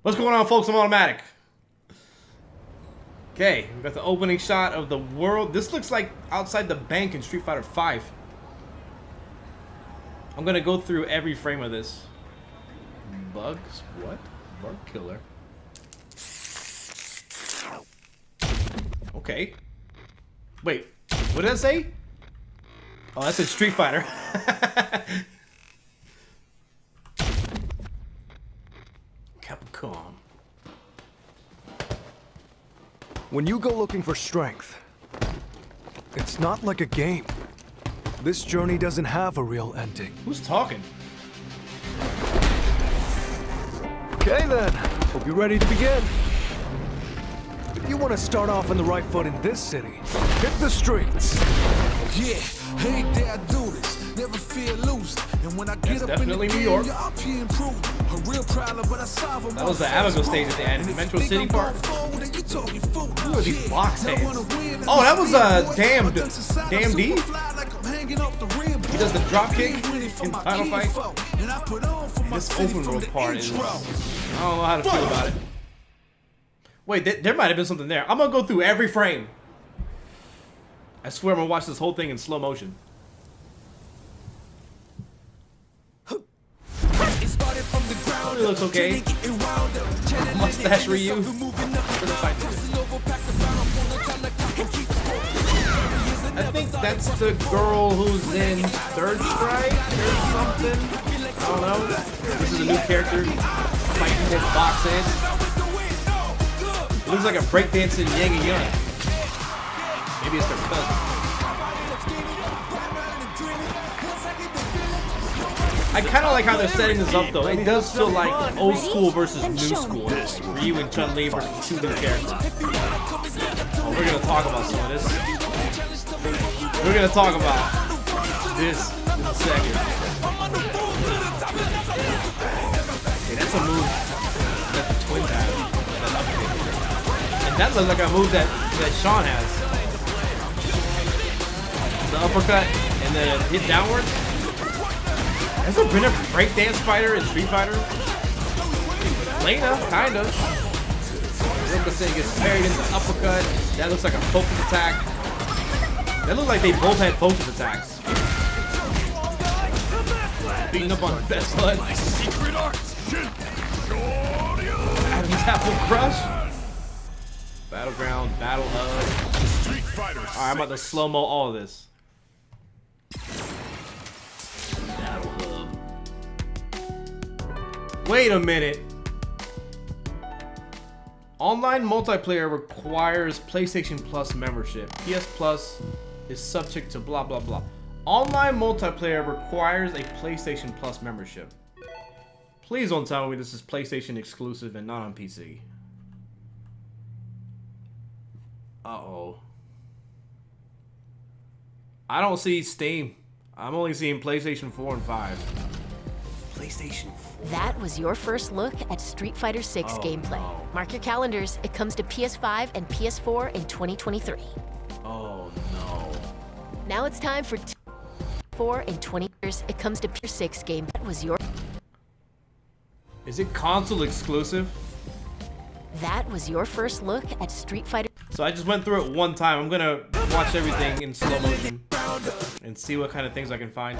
What's going on, folks? I'm Automatic. Okay, we got the opening shot of the world. This looks like outside the bank in Street Fighter 5. I'm gonna go through every frame of this. Bugs? What? Bug killer. Okay. Wait, what did that say? Oh, that's a Street Fighter. Capcom. When you go looking for strength, it's not like a game. This journey doesn't have a real ending. Who's talking? Okay then, hope you're ready to begin. If you want to start off on the right foot in this city, hit the streets. Yeah, hey, there I do this. Never feel loose. And when I get up in the New York. I'm improved. A real problem, but I solve them. That was the Abigail stage at the end. Metro City Park. Who are these box heads? Oh, that was Damn D. He does the drop kick in the final fight. This open world part is, I don't know how to feel about it. Wait, there might have been something there. I'm gonna go through every frame. I swear I'm gonna watch this whole thing in slow motion. It looks okay. Mustache Ryu. I think that's the girl who's in Third Strike or something. I don't know. This is a new character fighting with box heads. It looks like a breakdancing Yang and Young. Maybe it's their cousin. I kind of like how they're setting this up, though. It does feel like old school versus new school. Ryu and Chun-Li versus two new characters. Oh, we're gonna talk about some of this. We're gonna talk about this in a second. Okay, that's a move that the twin have. And that looks like a move that Sean has. The uppercut and then hit downwards. Has there been a breakdance fighter in Street Fighter? Lena, kind of. Ricochet gets parried into the uppercut. That looks like a focus attack. That looks like they both had focus attacks. Beating up on Best Bud. Adam's Apple Crush. Battleground, Battle Hub. Alright, I'm about to slow-mo all of this. Wait a minute. Online multiplayer requires PlayStation Plus membership. PS Plus is subject to blah blah blah. Online multiplayer requires a PlayStation Plus membership. Please don't tell me this is PlayStation exclusive and not on PC. Uh-oh. I don't see Steam. I'm only seeing PlayStation 4 and 5. PlayStation 4. That was your first look at Street Fighter 6 gameplay. No. Mark your calendars. It comes to PS5 and PS4 in 2023. Oh no. Now it's time for 4 and 20 years. It comes to PS6 game. That was your. Is it console exclusive? That was your first look at Street Fighter. So I just went through it one time. I'm gonna watch everything in slow motion and see what kind of things I can find.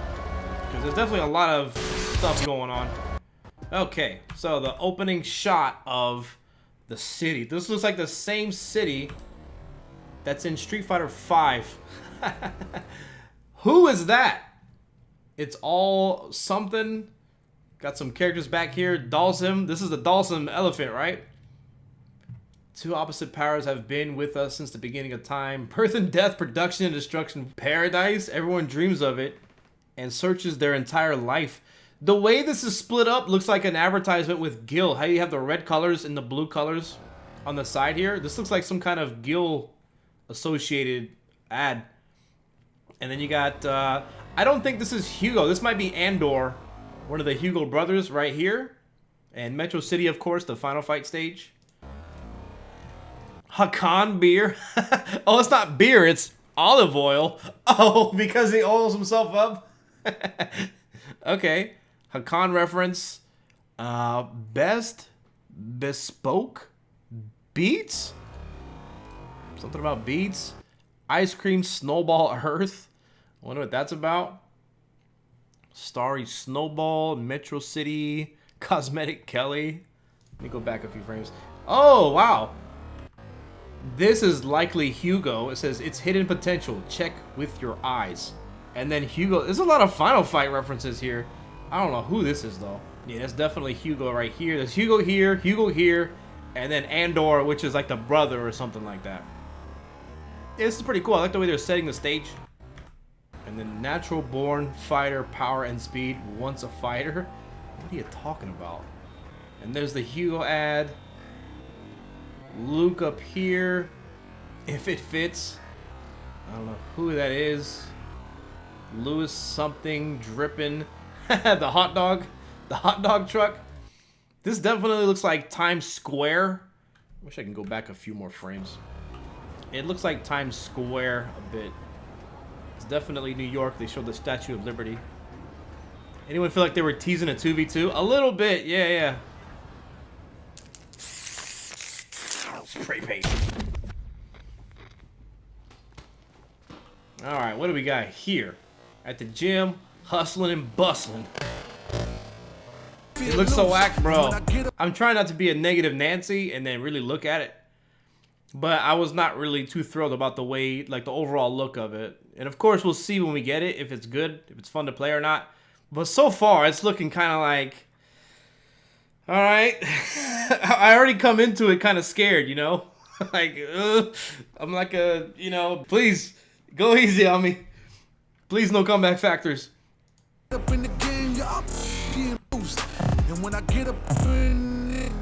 Because there's definitely a lot of stuff going on. Okay, so the opening shot of the city. This looks like the same city that's in Street Fighter 5. Who is that? It's all something. Got some characters back here. Dalsum. This is the Dalsum elephant, right? Two opposite powers have been with us since the beginning of time. Birth and death, production and destruction. Paradise. Everyone dreams of it and searches their entire life. The way this is split up looks like an advertisement with Gil. How you have the red colors and the blue colors on the side here. This looks like some kind of Gil associated ad. And then you got, I don't think this is Hugo. This might be Andor, one of the Hugo brothers right here. And Metro City, of course, the final fight stage. Hakan beer. Oh, it's not beer, it's olive oil. Oh, because he oils himself up. Okay. Hakan reference. Best Bespoke beats? Something about beats? Ice cream snowball earth? I wonder what that's about. Starry Snowball, Metro City, Cosmetic Kelly. Let me go back a few frames. Oh, wow. This is likely Hugo. It says, it's hidden potential. Check with your eyes. And then Hugo. There's a lot of Final Fight references here. I don't know who this is, though. Yeah, that's definitely Hugo right here. There's Hugo here, and then Andor, which is like the brother or something like that. Yeah, this is pretty cool. I like the way they're setting the stage. And then natural born fighter, power and speed. Once a fighter. What are you talking about? And there's the Hugo ad. Luke up here. If it fits. I don't know who that is. Lewis something dripping. The hot dog truck. This definitely looks like Times Square. Wish I can go back a few more frames. It looks like Times Square a bit. It's definitely New York. They showed the Statue of Liberty. Anyone feel like they were teasing a 2v2? A little bit, yeah. Spray paint. Alright, what do we got here? At the gym, hustling and bustling. It looks so whack, bro. I'm trying not to be a negative Nancy and then really look at it. But I was not really too thrilled about the way, like the overall look of it. And of course, we'll see when we get it, if it's good, if it's fun to play or not. But so far, it's looking kind of like, all right. I already come into it kind of scared, you know? Like, I'm like please, go easy on me. Please, no comeback factors. Up in the game, y'all getting loose. And when I get up in it,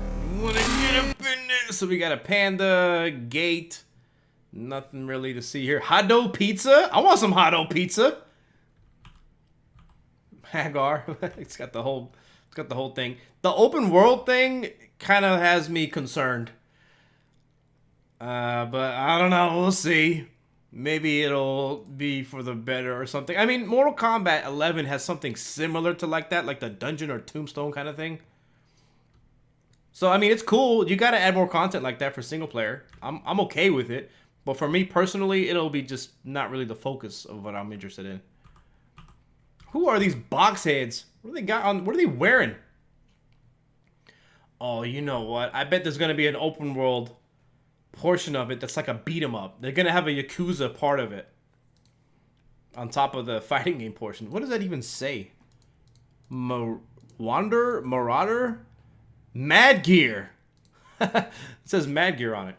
so we got a panda gate. Nothing really to see here. Hot-dough pizza. I want some hot-dough pizza. Hagar. It's got the whole thing. The open world thing kind of has me concerned. But I don't know. We'll see. Maybe it'll be for the better or something. I mean, Mortal Kombat 11 has something similar to like that, like the dungeon or tombstone kind of thing. So, I mean, it's cool. You got to add more content like that for single player. I'm okay with it. But for me personally, it'll be just not really the focus of what I'm interested in. Who are these box heads? What do they got on? What are they wearing? Oh, you know what? I bet there's going to be an open world portion of it that's like a beat 'em up. They're going to have a Yakuza part of it. On top of the fighting game portion. What does that even say? Marauder? Mad Gear. It says Mad Gear on it.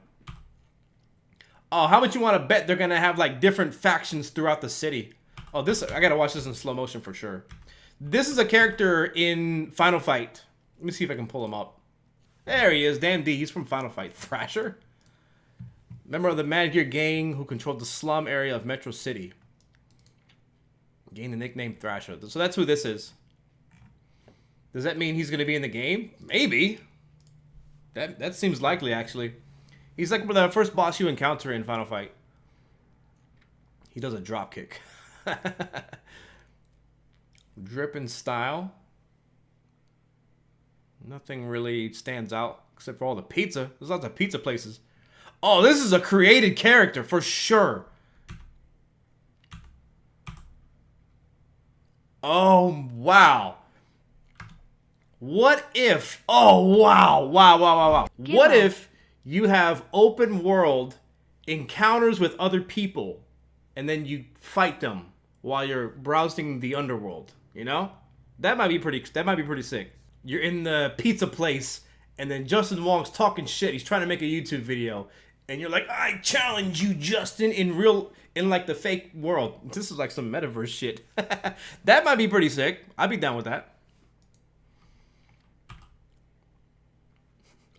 Oh, how much you want to bet they're going to have like different factions throughout the city? Oh, this, I got to watch this in slow motion for sure. This is a character in Final Fight. Let me see if I can pull him up. There he is, Dan D. He's from Final Fight. Thrasher. Member of the Mad Gear gang who controlled the slum area of Metro City. Gained the nickname Thrasher. So that's who this is. Does that mean he's going to be in the game? Maybe. That seems likely, actually. He's like the first boss you encounter in Final Fight. He does a drop kick. Dripping style. Nothing really stands out except for all the pizza. There's lots of pizza places. Oh, this is a created character for sure. Oh, wow. What if... Oh, wow. Wow. What if you have open world encounters with other people and then you fight them while you're browsing the underworld, you know? That might be pretty sick. You're in the pizza place and then Justin Wong's talking shit. He's trying to make a YouTube video and you're like, "I challenge you, Justin," in like the fake world. This is like some metaverse shit. That might be pretty sick. I'd be down with that.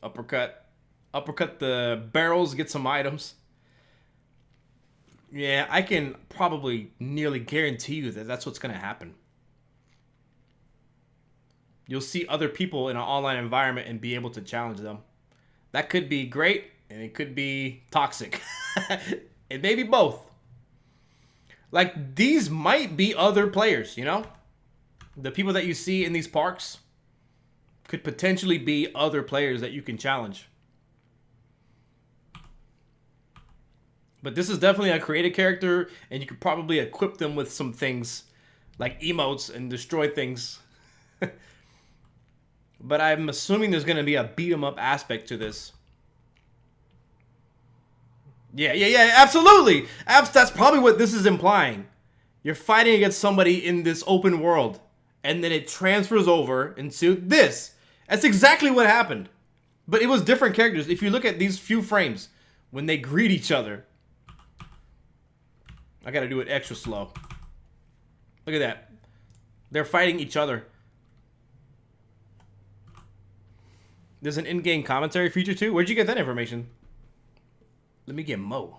Uppercut the barrels, get some items. Yeah, I can probably nearly guarantee you that that's what's going to happen. You'll see other people in an online environment and be able to challenge them. That could be great, and it could be toxic. It may be both. Like, these might be other players, you know? The people that you see in these parks could potentially be other players that you can challenge. But this is definitely a created character, and you could probably equip them with some things like emotes and destroy things. But I'm assuming there's going to be a beat 'em up aspect to this. Yeah, absolutely. That's probably what this is implying. You're fighting against somebody in this open world, and then it transfers over into this. That's exactly what happened. But it was different characters. If you look at these few frames, when they greet each other. I gotta do it extra slow. Look at that. They're fighting each other. There's an in-game commentary feature too. Where'd you get that information? Let me get Mo.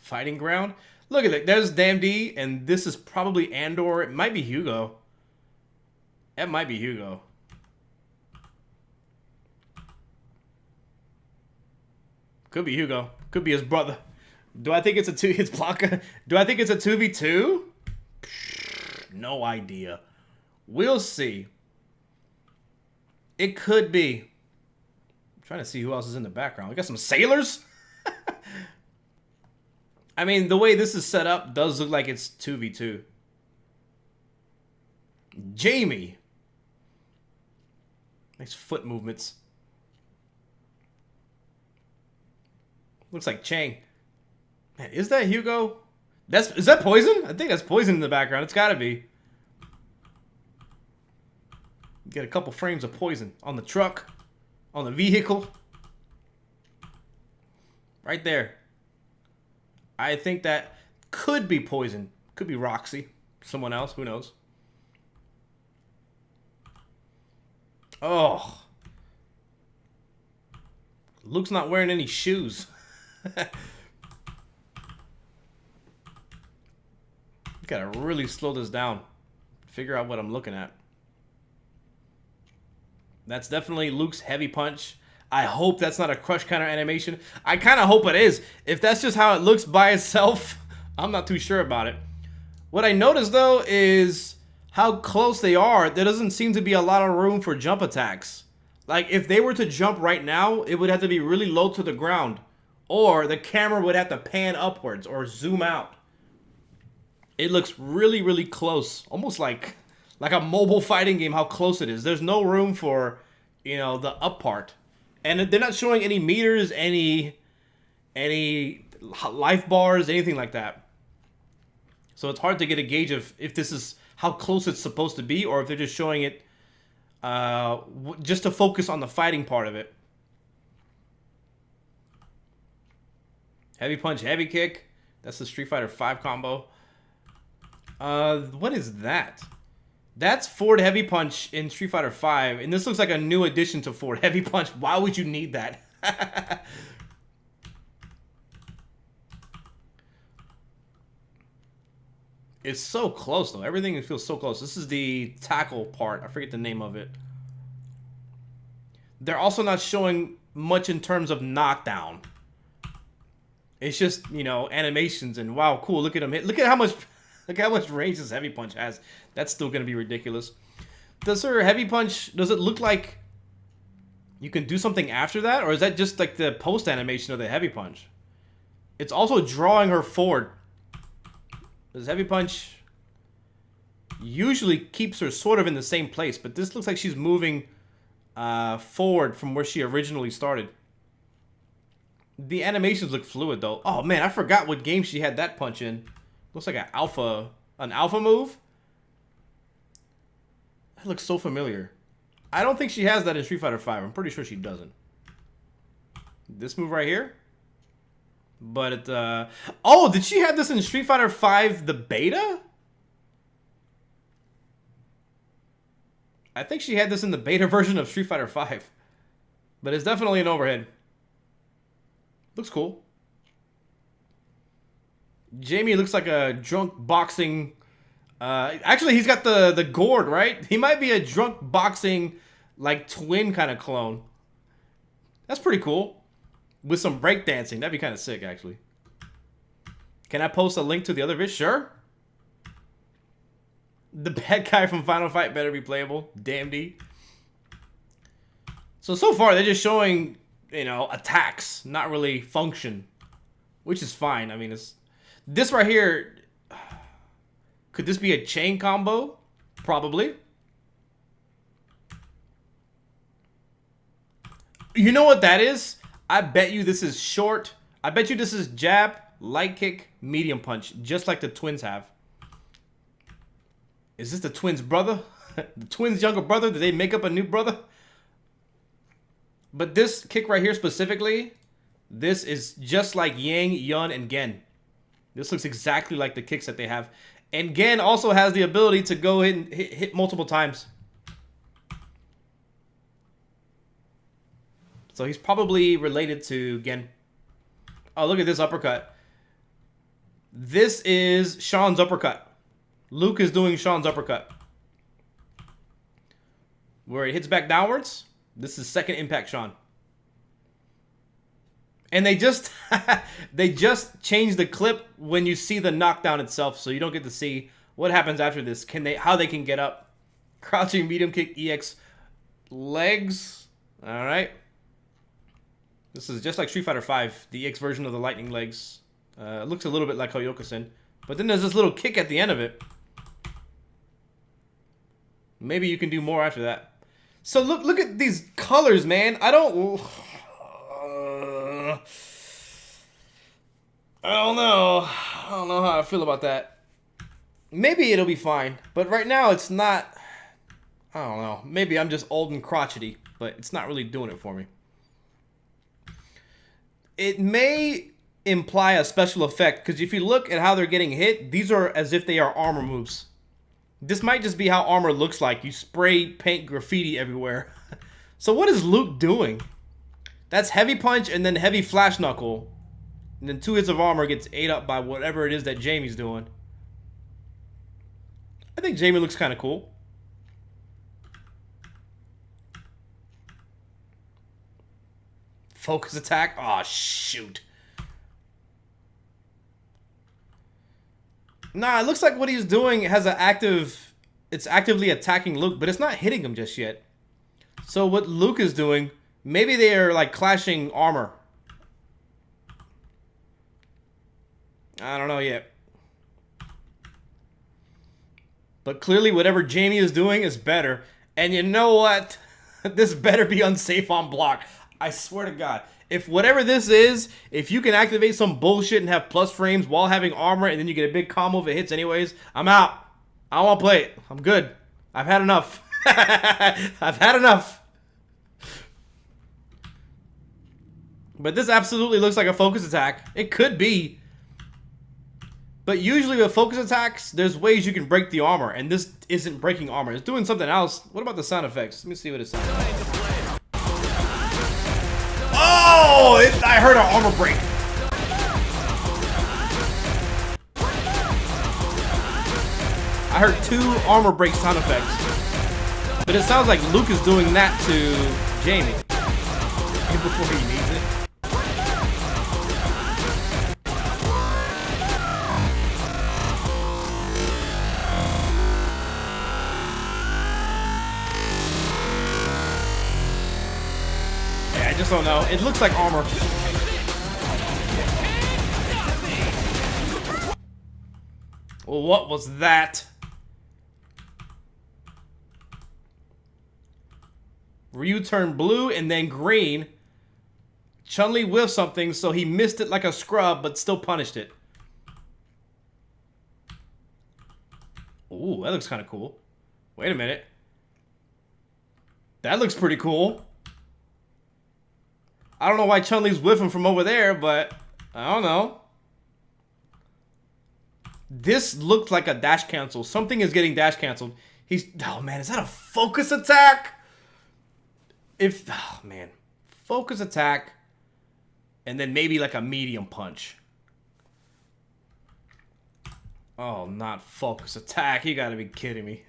Fighting ground. Look at it. There's Damn D, and this is probably Andor. It might be Hugo. That might be Hugo. Could be Hugo. Could be his brother. Do I think it's a two? It's Blanca. Do I think it's a 2v2? No idea. We'll see. It could be. I'm trying to see who else is in the background. We got some sailors. I mean, the way this is set up does look like it's 2v2. Jamie. Nice foot movements. Looks like Chang. Man, is that Hugo? Is that Poison? I think that's Poison in the background. It's gotta be. Get a couple frames of Poison on the truck, on the vehicle. Right there. I think that could be Poison. Could be Roxy. Someone else. Who knows? Oh. Luke's not wearing any shoes. Gotta really slow this down. Figure out what I'm looking at. That's definitely Luke's heavy punch. I hope that's not a crush counter animation. I kind of hope it is. If that's just how it looks by itself, I'm not too sure about it. What I noticed, though, is how close they are. There doesn't seem to be a lot of room for jump attacks. Like, if they were to jump right now, it would have to be really low to the ground. Or the camera would have to pan upwards or zoom out. It looks really, really close. Almost like a mobile fighting game, how close it is. There's no room for, you know, the up part. And they're not showing any meters, any life bars, anything like that. So it's hard to get a gauge of if this is how close it's supposed to be, or if they're just showing it just to focus on the fighting part of it. Heavy punch, heavy kick. That's the Street Fighter 5 combo. What is that? That's forward heavy punch in Street Fighter 5, and this looks like a new addition to forward heavy punch. Why would you need that? It's so close, though. Everything feels so close. This is the tackle part. I forget the name of it. They're also not showing much in terms of knockdown. It's just, you know, animations and wow, cool. Look at him hit. Look at how much range this heavy punch has. That's still gonna be ridiculous. Does her heavy punch? Does it look like you can do something after that, or is that just like the post animation of the heavy punch? It's also drawing her forward. This heavy punch usually keeps her sort of in the same place, but this looks like she's moving forward from where she originally started. The animations look fluid though. Oh man, I forgot what game she had that punch in. Looks like an alpha move. That looks so familiar. I don't think she has that in Street Fighter 5. I'm pretty sure she doesn't. This move right here. But it, oh, did she have this in Street Fighter 5 the beta? I think she had this in the beta version of Street Fighter 5. But it's definitely an overhead. Looks cool. Jamie looks like a drunk boxing... actually, he's got the gourd, right? He might be a drunk boxing, like, twin kind of clone. That's pretty cool. With some breakdancing. That'd be kind of sick, actually. Can I post a link to the other vid? Sure. The bad guy from Final Fight better be playable. Damn D. So far they're just showing, you know, attacks, not really function, which is fine. I mean, it's this right here. Could this be a chain combo? Probably. You know what that is? I bet you this is short. I bet you this is jab, light kick, medium punch, just like the twins have. Is this the twins' brother? The twins' younger brother? Did they make up a new brother? But this kick right here specifically, this is just like Yang, Yun, and Gen. This looks exactly like the kicks that they have. And Gen also has the ability to go in and hit multiple times. So he's probably related to Gen. Oh, look at this uppercut. This is Sean's uppercut. Luke is doing Sean's uppercut. Where it hits back downwards. This is second impact Sean. And they just they just changed the clip when you see the knockdown itself, so you don't get to see what happens after this. How they can get up. Crouching medium kick EX legs. All right. This is just like Street Fighter V, the EX version of the lightning legs. It looks a little bit like Hoyokosen. But then there's this little kick at the end of it. Maybe you can do more after that. So look at these colors, man. I don't know. I don't know how I feel about that. Maybe it'll be fine, but right now it's not. I don't know. Maybe I'm just old and crotchety, but it's not really doing it for me. It may imply a special effect, because if you look at how they're getting hit, these are as if they are armor moves. This might just be how armor looks like. You spray paint graffiti everywhere. So what is Luke doing? That's heavy punch and then heavy flash knuckle. And then 2 hits of armor gets ate up by whatever it is that Jamie's doing. I think Jamie looks kind of cool. Focus attack? Aw, shoot. Nah, it looks like what he's doing has an active... It's actively attacking Luke, but it's not hitting him just yet. So what Luke is doing... Maybe they are like clashing armor. I don't know yet. But clearly whatever Jamie is doing is better. And you know what? This better be unsafe on block. I swear to God. If whatever this is, if you can activate some bullshit and have plus frames while having armor and then you get a big combo if it hits anyways, I'm out. I don't want to play it. I'm good. I've had enough. I've had enough. But this absolutely looks like a focus attack. It could be. But usually with focus attacks, there's ways you can break the armor. And this isn't breaking armor. It's doing something else. What about the sound effects? Let me see what it sounds like. Oh! I heard an armor break. I heard 2 armor break sound effects. But it sounds like Luke is doing that to Jamie. Before he needs it. Yeah, I just don't know. It looks like armor. Well, what was that? Ryu turned blue and then green. Chun-Li whiffed something, so he missed it like a scrub, but still punished it. Ooh, that looks kind of cool. Wait a minute. That looks pretty cool. I don't know why Chun-Li's whiffing from over there, but I don't know. This looked like a dash cancel. Something is getting dash canceled. Oh man, is that a focus attack? Oh man. Focus attack. And then maybe like a medium punch. Oh, not focus attack. You gotta be kidding me.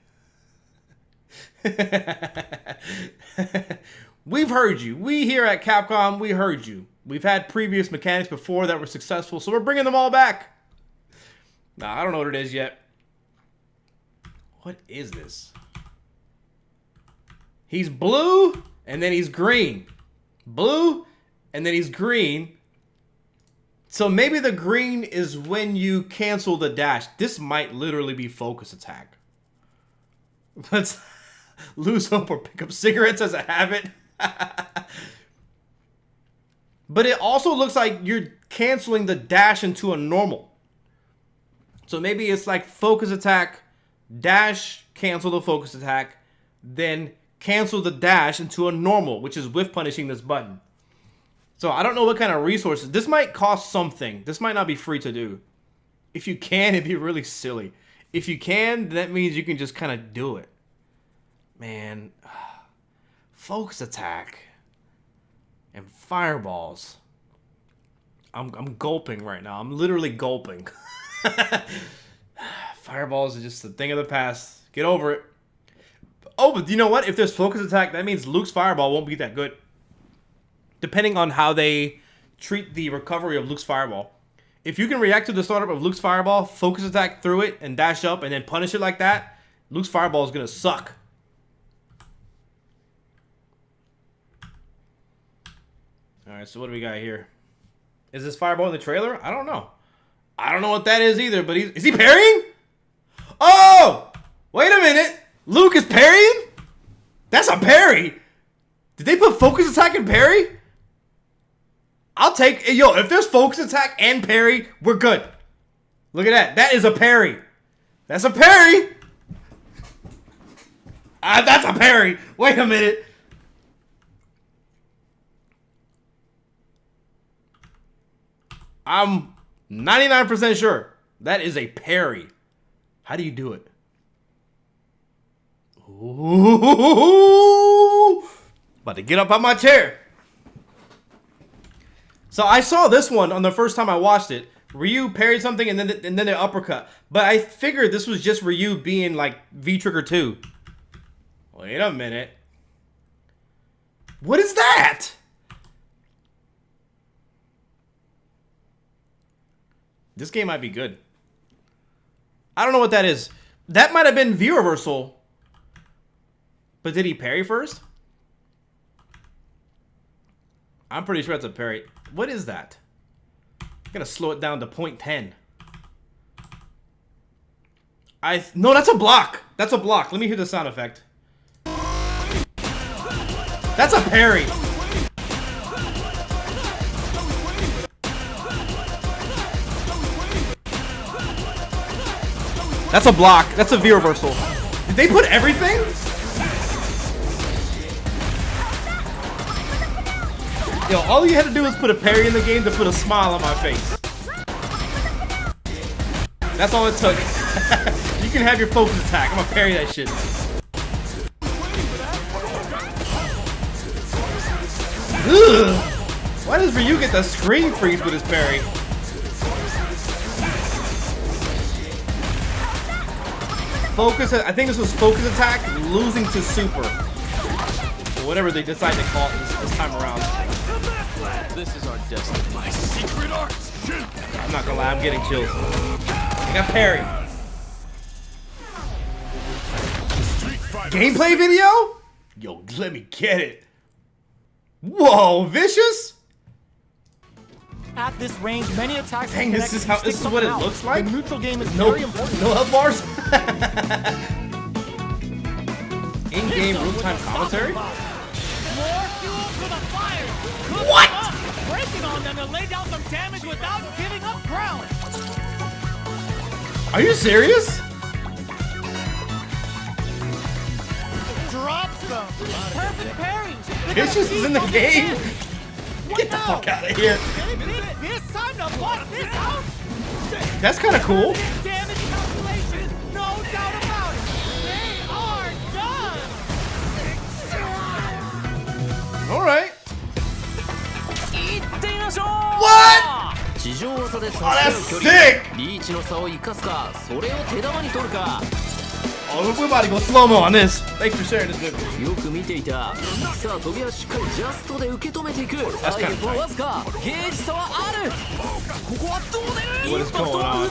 We've heard you. We here at Capcom, we heard you. We've had previous mechanics before that were successful, so we're bringing them all back. Nah, I don't know what it is yet. What is this? He's blue, and then he's green. Blue, and then he's green. So maybe the green is when you cancel the dash. This might literally be focus attack. Let's lose hope or pick up cigarettes as a habit. But it also looks like you're canceling the dash into a normal. So maybe it's like focus attack, dash, cancel the focus attack, then cancel the dash into a normal, which is whiff punishing this button. So I don't know what kind of resources. This might cost something. This might not be free to do. If you can, it'd be really silly. If you can, that means you can just kind of do it. Man, focus attack and fireballs. I'm gulping right now. I'm literally gulping. Fireballs is just a thing of the past. Get over it. Oh, but you know what? If there's focus attack, that means Luke's fireball won't be that good. Depending on how they treat the recovery of Luke's fireball. If you can react to the startup of Luke's fireball, focus attack through it, and dash up, and then punish it like that, Luke's fireball is going to suck. Alright, so what do we got here? Is this fireball in the trailer? I don't know. I don't know what that is either, but is he parrying? Oh! Wait a minute! Luke is parrying? That's a parry! Did they put focus attack and parry? I'll take... Yo, if there's focus attack and parry, we're good. Look at that. That is a parry. That's a parry! That's a parry! Wait a minute. I'm 99% sure that is a parry. How do you do it? Ooh, about to get up out my chair. So I saw this one on the first time I watched it. Ryu parried something and then the uppercut. But I figured this was just Ryu being like V-Trigger 2. Wait a minute. What is that? This game might be good. I don't know what that is. That might have been V-reversal. But did he parry first? I'm pretty sure that's a parry. What is that? I'm gonna slow it down to 0.10. No, that's a block. That's a block. Let me hear the sound effect. That's a parry. That's a block. That's a V-reversal. Did they put everything? Yo, all you had to do was put a parry in the game to put a smile on my face. That's all it took. You can have your focus attack. I'm gonna parry that shit. Ugh. Why does Ryu get the screen freeze with his parry? Focus, I think this was focus attack losing to super. Or whatever they decide to call it this time around. This is our destiny. My secret art. I'm not gonna lie, I'm getting chills. I got parry. Gameplay video? Yo, let me get it. Whoa, vicious? At this range, many attacks. Dang, this is what it looks like. The neutral game is No, very important. no health bars. In-game real-time commentary. More fuel for the fire. What? Breaking on them to lay down some damage without giving up ground. Are you serious? Drops them. Perfect parries. Vicious is in the game. Get the fuck out of here. This time to bust this out. That's kind of cool. Damage calculation, no doubt about it. They are done. All right. What? Oh, that's sick. Oh, we're about to go slow-mo on this. Thanks for sharing this with me. That's kind of tight. What is going on?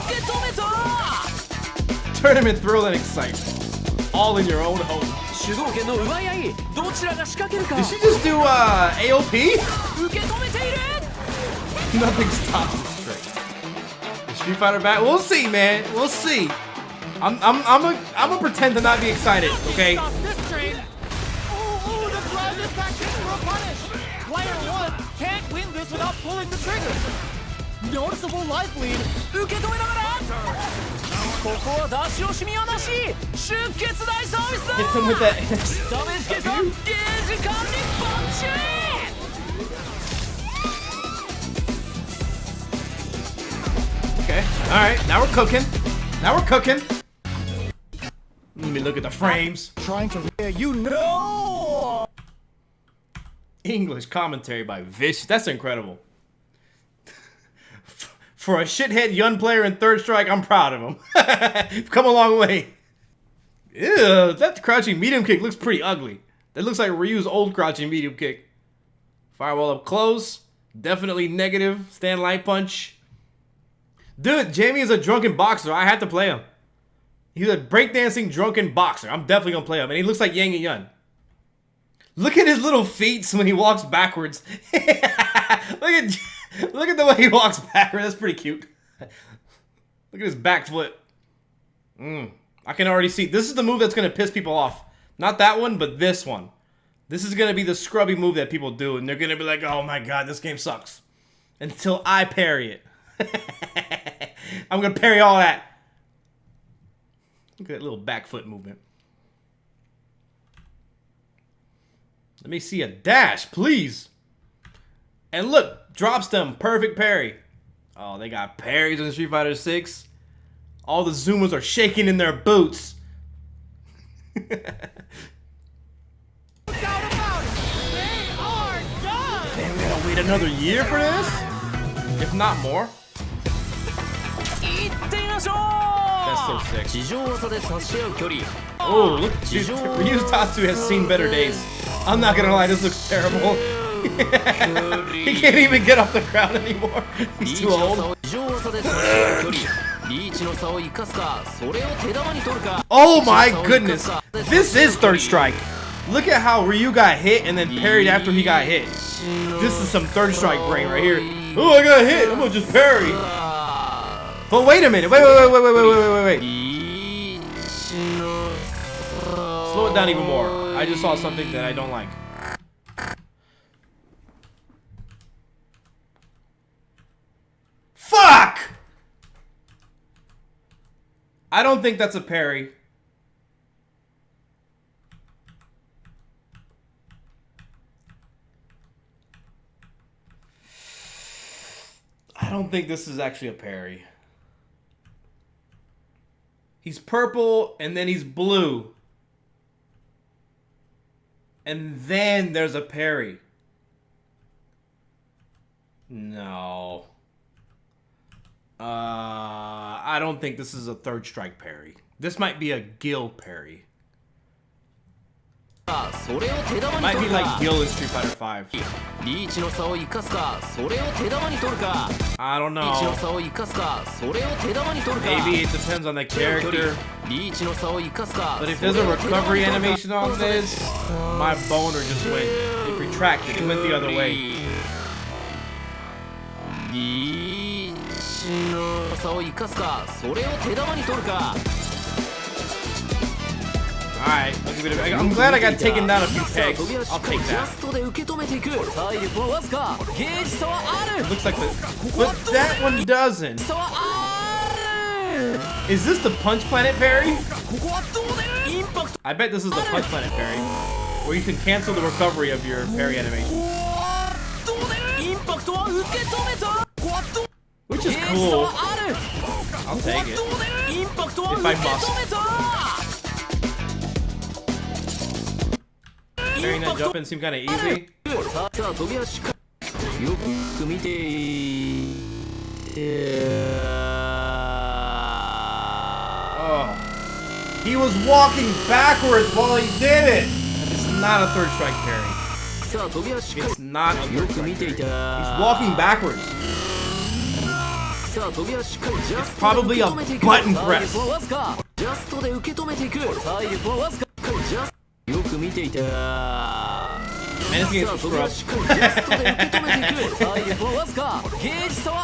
Tournament thrill and excitement. all in your own home. 主導権の奪い合い、どちらが仕掛けるか。 Did she just do AOP? 受け止めている。 Nothing stops the straight. The Street Fighter back? We'll see, man. We'll see. I'm gonna pretend to not be excited, okay? Stop this train. Ooh, the drive is back in for a punish. Player 1 can't win this without pulling the trigger. Noticeable life lead. 受け止めながら。ここは出し惜しみはなし。出血大サービスだ。 Hit him with that. ダメージ計算、ゲージ管理バッチリ。 Okay. All right. Now we're cooking. Now we're cooking. Let me look at the frames. Trying to you know. English commentary by Vish. That's incredible. For a shithead young player in Third Strike, I'm proud of him. Come a long way. Ew, that crouching medium kick looks pretty ugly. That looks like Ryu's old crouching medium kick. Firewall up close. Definitely negative. Stand light punch. Dude, Jamie is a drunken boxer. I have to play him. He's a breakdancing drunken boxer. I'm definitely gonna play him. And he looks like Yang and Yun. Look at his little feet when he walks backwards. Look at the way he walks backwards. That's pretty cute. Look at his back foot. I can already see. This is the move that's gonna piss people off. Not that one, but this one. This is gonna be the scrubby move that people do, and they're gonna be like, "Oh my god, this game sucks." Until I parry it. I'm gonna parry all that. Look at that little back foot movement. Let me see a dash, please. And look, drops them. Perfect parry. Oh, they got parries in Street Fighter 6. All the Zoomers are shaking in their boots. No doubt about it. They are done. Damn, we gotta wait another year for this? If not more. That's so sick. Oh, look, dude, Ryu's Tatsu has seen better days. I'm not gonna lie, this looks terrible. He can't even get off the ground anymore. He's too old. Oh my goodness. This is Third Strike. Look at how Ryu got hit and then parried after he got hit. This is some Third Strike brain right here. Oh, I got hit. I'm gonna just parry. But wait a minute. Wait. Slow it down even more. I just saw something that I don't like. Fuck! I don't think that's a parry. I don't think this is actually a parry. He's purple, and then he's blue. And then there's a parry. No. I don't think this is a Third Strike parry. This might be a Gil parry. Might be like Gil in Street Fighter 5. I don't know. Maybe it depends on the character. But if there's a recovery animation on this, my boner just went. It retracted. It went the other way. Alright, I'm glad I got taken down a few pegs. I'll take that. It looks like the... But that one doesn't. Is this the Punch Planet parry? I bet this is the Punch Planet parry. Where you can cancel the recovery of your parry animation. Which is cool. I'll take it. If I must. Parrying that jump in seemed kind of easy. Oh. He was walking backwards while he did it! It's not a Third Strike parry. It's not a Third Strike parry. He's walking backwards. It's probably a button press. ャストで受け止めていく。体力はわずか。ジャストよく見ていた。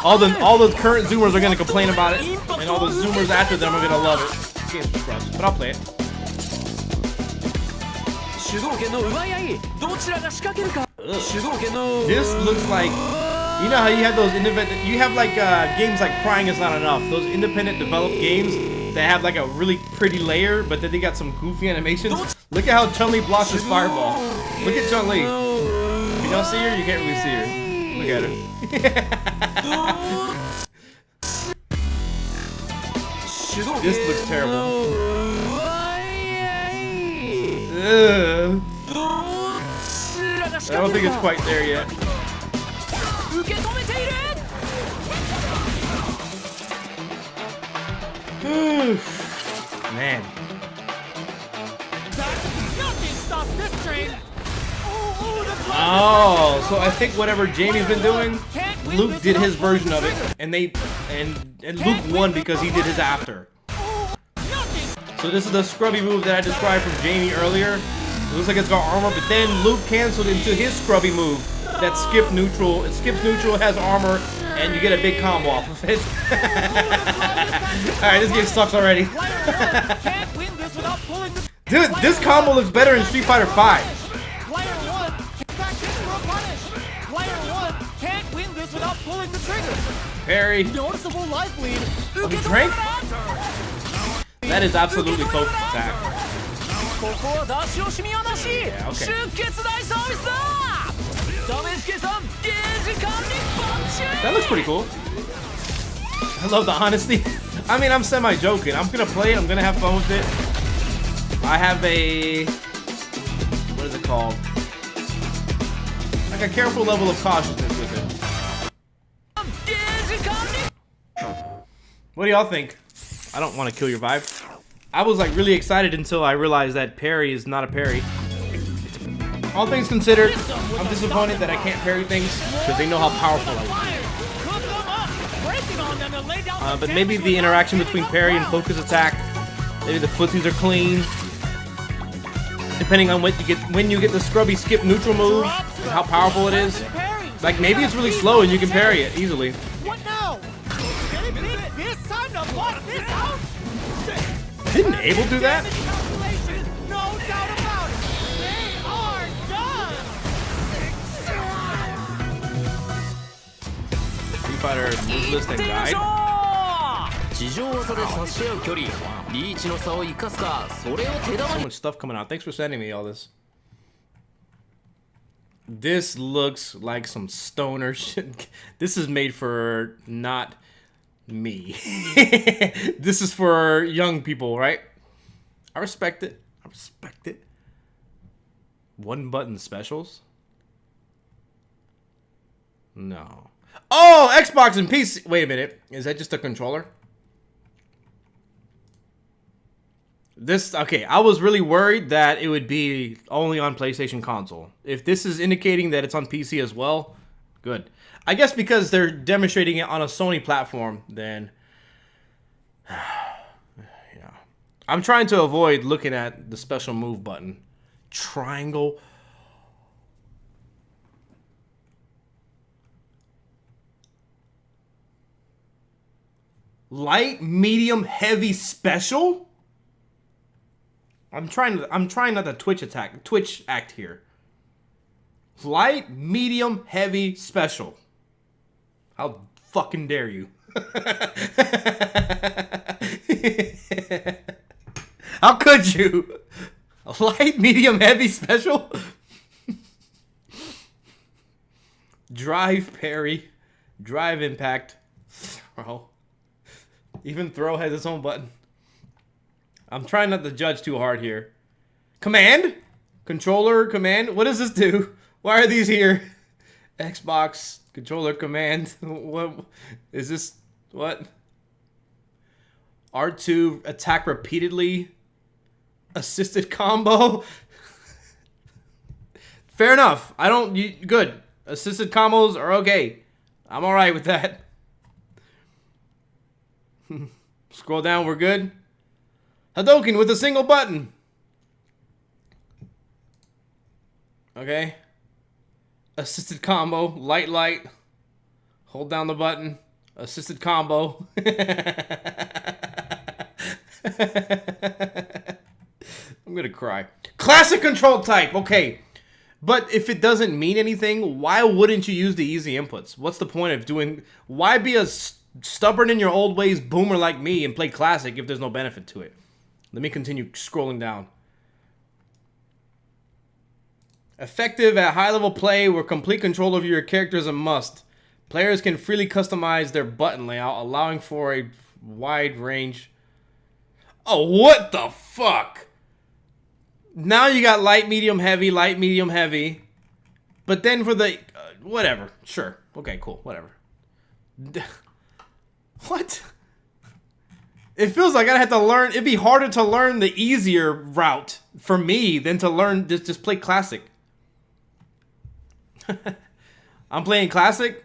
all the current Zoomers are gonna complain about it, and all the Zoomers after them are gonna love it. Game's for scrubs, but I'll play it. This looks like, you know how you have those independent, you have like games like Crying Is Not Enough, those independent developed games that have like a really pretty layer, but then they got some goofy animations. Look at how Chun-Li blocks his fireball. Look at Chun-Li. If you don't see her, you can't really see her. Look at her. This looks terrible. Ugh. I don't think it's quite there yet. Man. Oh, so I think whatever Jamie's been doing, Luke did his version of it, and Luke won because he did his after. So this is the scrubby move that I described from Jamie earlier. It looks like it's got armor, but then Luke canceled into his scrubby move that skip neutral. It skips neutral, has armor, and you get a big combo off of it. Alright, this game sucks already. Dude, this combo looks better in Street Fighter 5. Parry. Noticeable life lead. Oh, he drank? That is absolutely focus attack. Yeah, okay. That looks pretty cool. I love the honesty. I mean, I'm semi-joking. I'm gonna play it. I'm gonna have fun with it. I have a... what is it called? Like a careful level of cautiousness with it. What do y'all think? I don't want to kill your vibe. I was like really excited until I realized that Parry is not a parry. All things considered, I'm disappointed that I can't parry things because they know how powerful I am. But maybe the interaction between parry and focus attack, maybe the footsies are clean. Depending on what you get, when you get the scrubby skip neutral move, how powerful it is. Like maybe it's really slow and you can parry it easily. What now? This time to bust this out. Didn't Abel do that? No doubt about it. They are done. Street Fighter move list and guide. So much stuff coming out. Thanks for sending me all this. This looks like some stoner shit. This is made for not me. This is for young people, right? I respect it. I respect it. One button specials? No. Oh, Xbox and PC. Wait a minute. Is that just a controller? This, okay, I was really worried that it would be only on PlayStation console. If this is indicating that it's on PC as well, good. I guess because they're demonstrating it on a Sony platform, then... yeah. I'm trying to avoid looking at the special move button. Triangle. Light, medium, heavy, special? I'm trying not to Twitch act here. Light, medium, heavy, special. How fucking dare you? How could you? Light, medium, heavy, special? Drive, parry. Drive, impact. Throw. Even throw has its own button. I'm trying not to judge too hard here. Command? Controller, command? What does this do? Why are these here? Xbox, controller, command. What is this? What? R2, attack repeatedly. Assisted combo. Fair enough. Good. Assisted combos are okay. I'm alright with that. Scroll down, we're good. Hadouken with a single button. Okay. Assisted combo. Light, light. Hold down the button. Assisted combo. I'm gonna cry. Classic control type. Okay. But if it doesn't mean anything, why wouldn't you use the easy inputs? What's the point of doing... Why be a stubborn in your old ways boomer like me and play classic if there's no benefit to it? Let me continue scrolling down. Effective at high-level play where complete control over your character is a must. Players can freely customize their button layout, allowing for a wide range... Oh, what the fuck? Now you got light, medium, heavy, light, medium, heavy. But then for the... whatever. Sure. Okay, cool. Whatever. What? It feels like I have to learn... It'd be harder to learn the easier route for me than to learn... Just play classic. I'm playing classic?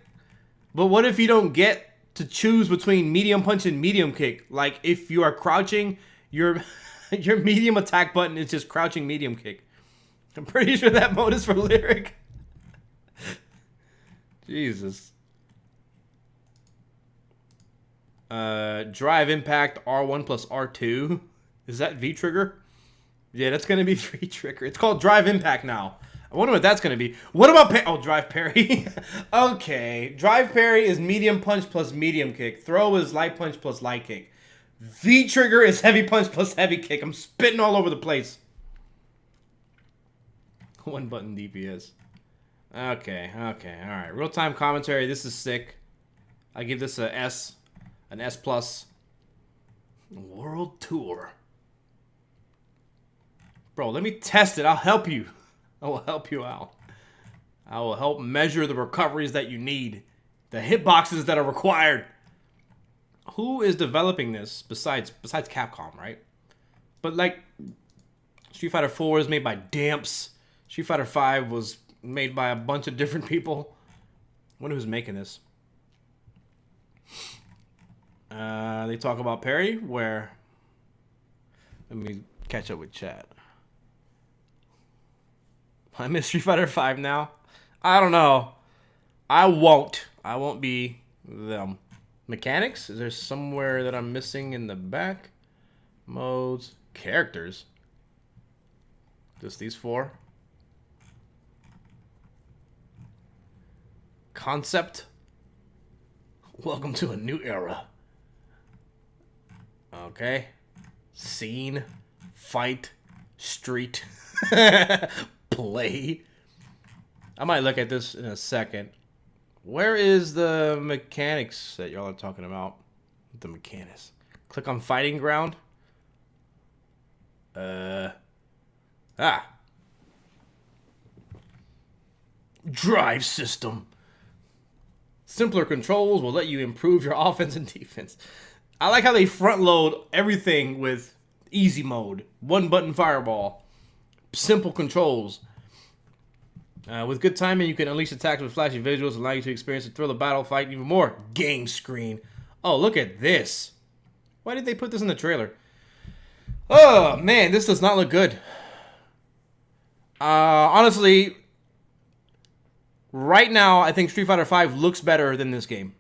But what if you don't get to choose between medium punch and medium kick? Like, if you are crouching, your medium attack button is just crouching medium kick. I'm pretty sure that mode is for Lyric. Jesus. Drive impact R1 plus R2. Is that V trigger? Yeah, that's gonna be V trigger. It's called drive impact now. I wonder what that's gonna be. What about drive parry? Okay, drive parry is medium punch plus medium kick. Throw is light punch plus light kick. V trigger is heavy punch plus heavy kick. I'm spitting all over the place. One button DPS. Okay, okay, all right. Real time commentary. This is sick. I give this a S, an S plus. World tour. Bro, let me test it. I'll help you. I will help you out. I will help measure the recoveries that you need. The hitboxes that are required. Who is developing this besides Capcom, right? But like, Street Fighter 4 is made by Damps. Street Fighter 5 was made by a bunch of different people. I wonder who's making this. They talk about Parry, where... Let me catch up with chat. I miss Street Fighter 5 now. I don't know. I won't be them. Mechanics? Is there somewhere that I'm missing in the back? Modes. Characters. Just these four. Concept. Welcome to a new era. Okay. Scene. Fight. Street. Play. I might look at this in a second. Where is the mechanics that y'all are talking about? The mechanics. Click on fighting ground. Drive system. Simpler controls will let you improve your offense and defense. I like how they front load everything with easy mode. One button fireball. Simple controls. With good timing, you can unleash attacks with flashy visuals, allow you to experience the thrill of battle fight even more. Game screen. Oh, look at this. Why did they put this in the trailer? Oh, man, this does not look good. Honestly, right now, I think Street Fighter V looks better than this game.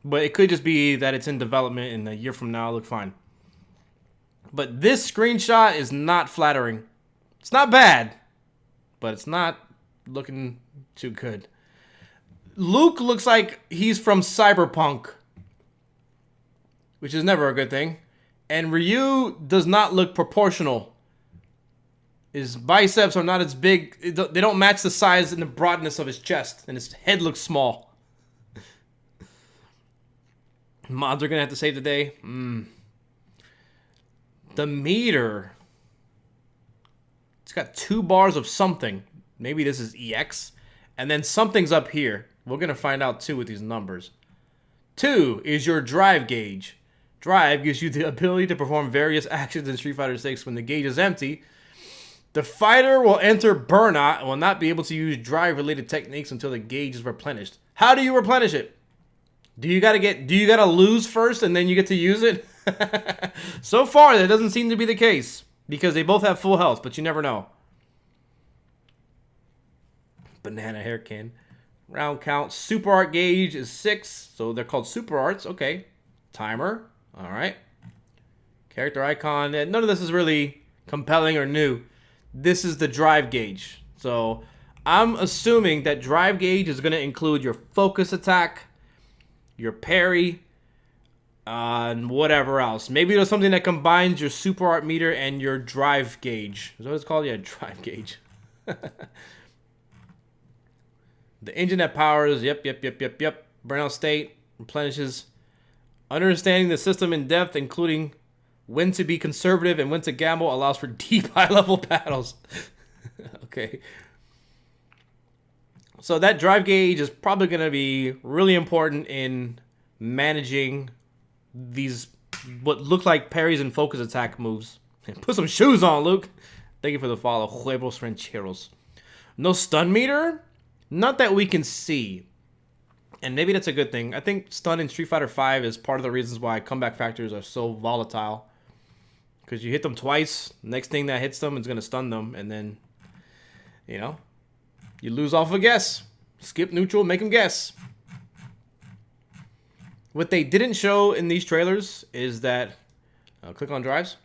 But it could just be that it's in development and a year from now it'll look fine. But this screenshot is not flattering. It's not bad, but it's not looking too good. Luke looks like he's from Cyberpunk, which is never a good thing. And Ryu does not look proportional. His biceps are not as big. They don't match the size and the broadness of his chest, and his head looks small. Mods are gonna have to save the day. The meter. It's got 2 bars of something. Maybe this is EX. And then something's up here. We're going to find out too with these numbers. 2 is your drive gauge. Drive gives you the ability to perform various actions in Street Fighter 6 when the gauge is empty. The fighter will enter burnout and will not be able to use drive-related techniques until the gauge is replenished. How do you replenish it? Do you gotta lose first and then you get to use it? So far, that doesn't seem to be the case. Because they both have full health, but you never know. Banana hair can. Round count. Super art gauge is 6. So they're called super arts. Okay. Timer. Alright. Character icon. None of this is really compelling or new. This is the drive gauge. So I'm assuming that drive gauge is going to include your focus attack, your parry, and whatever else. Maybe there's something that combines your super art meter and your drive gauge. Is that what it's called? Yeah, drive gauge. The engine that powers, yep. Burnout state, replenishes. Understanding the system in depth, including when to be conservative and when to gamble, allows for deep high-level battles. Okay. So that drive gauge is probably going to be really important in managing these what look like parries and focus attack moves. Put some shoes on, Luke. Thank you for the follow. Huevos rancheros. No stun meter? Not that we can see. And maybe that's a good thing. I think stun in Street Fighter V is part of the reasons why comeback factors are so volatile. Because you hit them twice, next thing that hits them is going to stun them, and then, you know, you lose off a guess. Skip neutral, make them guess. What they didn't show in these trailers is that... click on drives.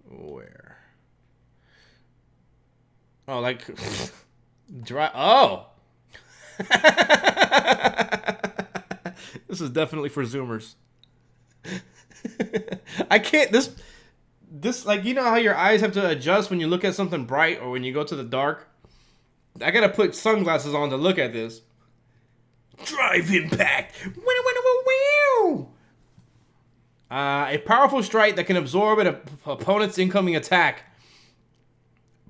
Where? Oh, like... drive... Oh! This is definitely for Zoomers. I can't... This, like, you know how your eyes have to adjust when you look at something bright or when you go to the dark? I gotta put sunglasses on to look at this. Drive impact! A powerful strike that can absorb an opponent's incoming attack.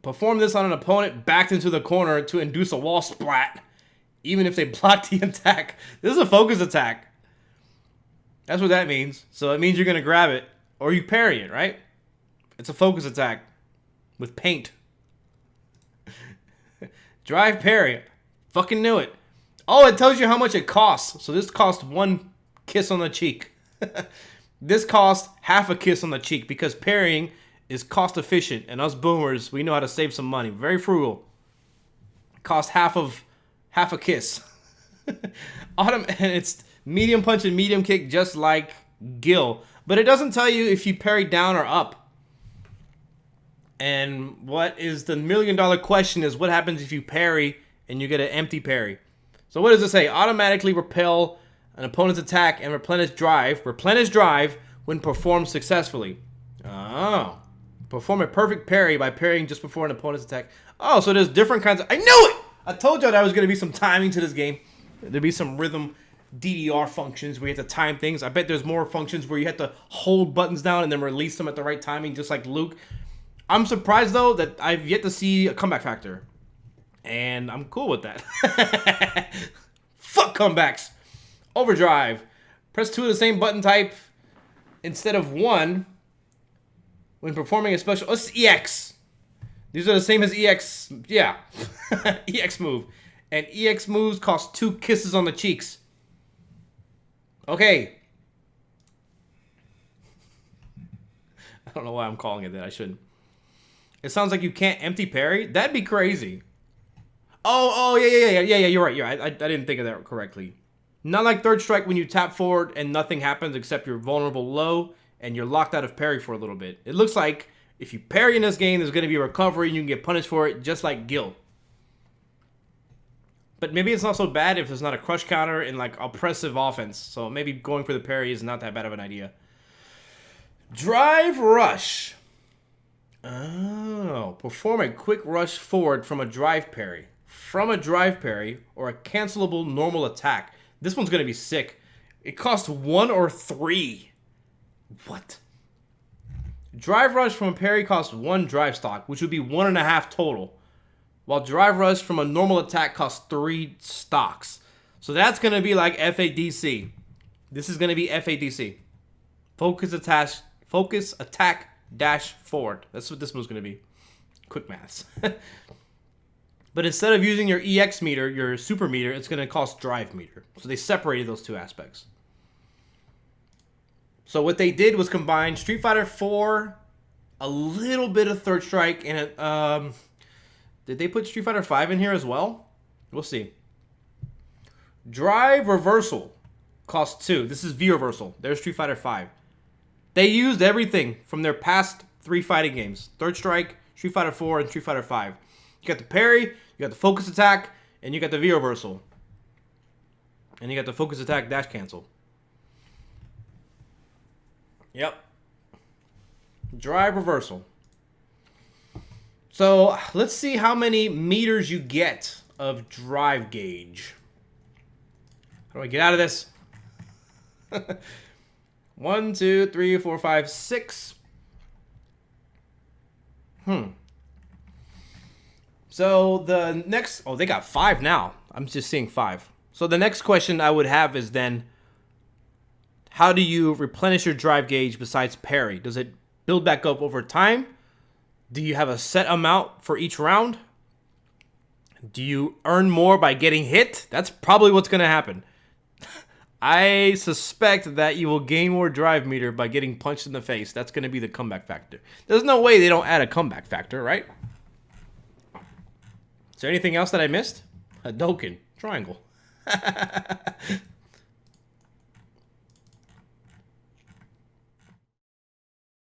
Perform this on an opponent backed into the corner to induce a wall splat, even if they block the attack. This is a focus attack. That's what that means. So it means you're gonna grab it, or you parry it, right? It's a focus attack with paint. Drive parry. Fucking knew it. Oh, it tells you how much it costs. So this cost 1 kiss on the cheek. This cost half a kiss on the cheek because parrying is cost efficient, and us boomers, we know how to save some money. Very frugal. Cost half a kiss. And it's medium punch and medium kick just like Gil. But it doesn't tell you if you parry down or up. And what is the $1 million question is what happens if you parry and you get an empty parry. So what does it say? Automatically repel an opponent's attack and replenish drive. Replenish drive when performed successfully. Oh. Perform a perfect parry by parrying just before an opponent's attack. Oh, so there's different kinds of... I knew it! I told you there was going to be some timing to this game. There'd be some rhythm DDR functions where you have to time things. I bet there's more functions where you have to hold buttons down and then release them at the right timing, just like Luke. I'm surprised, though, that I've yet to see a comeback factor. And I'm cool with that. Fuck comebacks. Overdrive. Press 2 of the same button type instead of 1 when performing a special... Oh, it's EX. These are the same as EX. Yeah. EX move. And EX moves cost 2 kisses on the cheeks. Okay. I don't know why I'm calling it that. I shouldn't. It sounds like you can't empty parry. That'd be crazy. Oh, yeah. You're right. I didn't think of that correctly. Not like third strike when you tap forward and nothing happens except you're vulnerable low and you're locked out of parry for a little bit. It looks like if you parry in this game, there's going to be a recovery and you can get punished for it, just like Gil. But maybe it's not so bad if there's not a crush counter and like oppressive offense. So maybe going for the parry is not that bad of an idea. Drive rush. Oh, perform a quick rush forward from a drive parry. From a drive parry or a cancelable normal attack. This one's going to be sick. It costs 1 or 3. What? Drive rush from a parry costs 1 drive stock, which would be 1.5 total. While drive rush from a normal attack costs 3 stocks. So that's going to be like FADC. This is going to be FADC. Focus attack dash forward. That's what this one's going to be. Quick maths. But instead of using your EX meter, your super meter, it's going to cost drive meter. So they separated those two aspects. So what they did was combine Street Fighter 4, a little bit of Third Strike, and did they put Street Fighter 5 in here as well? We'll see. Drive Reversal costs 2. This is V Reversal. There's Street Fighter 5. They used everything from their past 3 fighting games. Third Strike, Street Fighter 4, and Street Fighter 5. You got the parry, you got the focus attack, and you got the V Reversal. And you got the focus attack dash cancel. Yep. Drive Reversal. So, let's see how many meters you get of drive gauge. How do I get out of this? 1, 2, 3, 4, 5, 6. So the next... Oh, they got 5 now. I'm just seeing 5. So the next question I would have is then... How do you replenish your drive gauge besides parry? Does it build back up over time? Do you have a set amount for each round? Do you earn more by getting hit? That's probably what's going to happen. I suspect that you will gain more drive meter by getting punched in the face. That's going to be the comeback factor. There's no way they don't add a comeback factor, right? Is there anything else that I missed? Hadouken. Triangle.